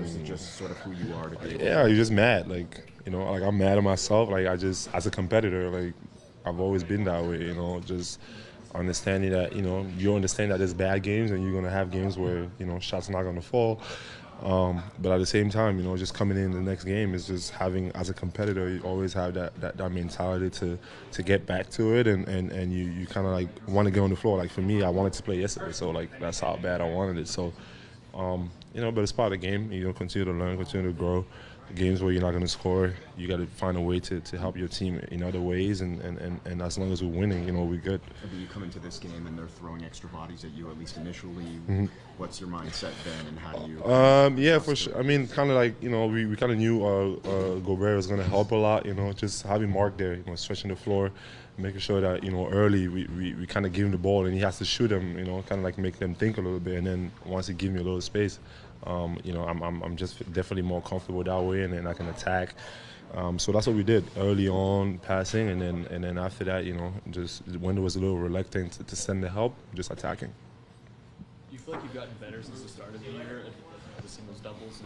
is it just sort of who you are to be able Yeah, to? you're just mad. Like, like I'm mad at myself. Like, as a competitor, like, I've always been that way, just understanding that, you understand that there's bad games and you're going to have games where, shots are not going to fall. But at the same time, just coming in the next game is just having, as a competitor, you always have that mentality to get back to it, and you kind of like want to get on the floor. Like for me, I wanted to play yesterday, so like that's how bad I wanted it. So, but it's part of the game. Continue to learn, continue to grow. Games where you're not going to score, you got to find a way to help your team in other ways, and as long as we're winning, we're good. I mean, you come into this game and they're throwing extra bodies at you, at least initially. What's your mindset then, and how do you? Yeah, for sure. I mean, kind of like we kind of knew Gobert was going to help a lot. Just having Mark there, stretching the floor, making sure that early we kind of give him the ball and he has to shoot him. Kind of like make them think a little bit, and then once he gives me a little space, I'm just definitely more comfortable that way, and then I can attack. So that's what we did early on, passing, and then after that, just when there was a little reluctant to send the help, just attacking. Do you feel like you've gotten better since the start of the year at the singles doubles?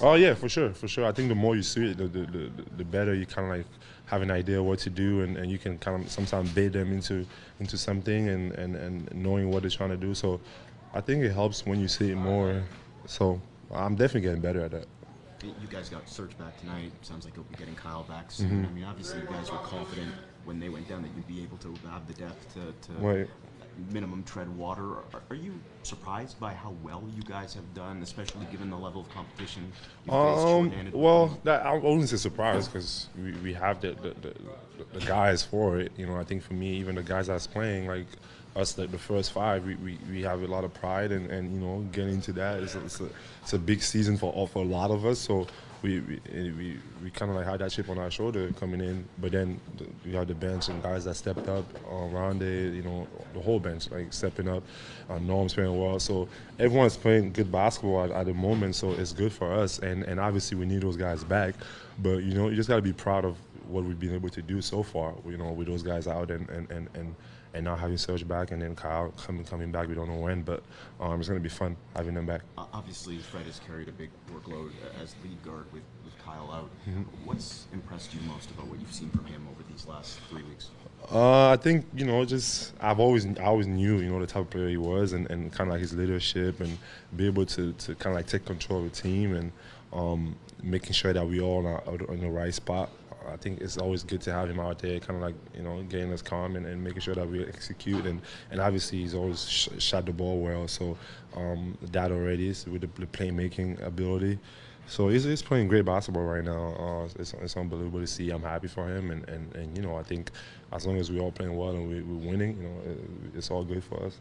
Oh yeah, for sure, for sure. I think the more you see it, the better you kind of like have an idea what to do, and you can kind of sometimes bait them into something, and knowing what they're trying to do. So I think it helps when you see it more. So I'm definitely getting better at that. You guys got Serge back tonight. Sounds like you'll be getting Kyle back soon. I mean, obviously you guys were confident when they went down that you'd be able to have the depth to Right. minimum tread water. Are you surprised by how well you guys have done, especially given the level of competition you faced shorthanded? Well, I wouldn't say surprised because we have the guys for it. I think for me, even the guys that's playing, like us, the first five, we have a lot of pride, and getting into that, it's a big season for a lot of us. So we kind of like had that chip on our shoulder coming in, but then we have the bench and guys that stepped up, Ronde, the whole bench like stepping up, Norm's playing well, so everyone's playing good basketball at the moment, so it's good for us, and obviously we need those guys back, but you just got to be proud of what we've been able to do so far, with those guys out and now having Serge back and then Kyle coming back. We don't know when, but it's going to be fun having them back. Obviously, Fred has carried a big workload as lead guard with Kyle out. What's impressed you most about what you've seen from him over these last 3 weeks? I think just I always knew the type of player he was, and kind of like his leadership, and be able to kind of like take control of the team, and making sure that we all are in the right spot. I think it's always good to have him out there, kind of like getting us calm, and making sure that we execute, and obviously he's always shot the ball well, so that already is with the playmaking ability. So he's playing great basketball right now. It's unbelievable to see. I'm happy for him, and I think as long as we're all playing well and we're winning, it's all good for us.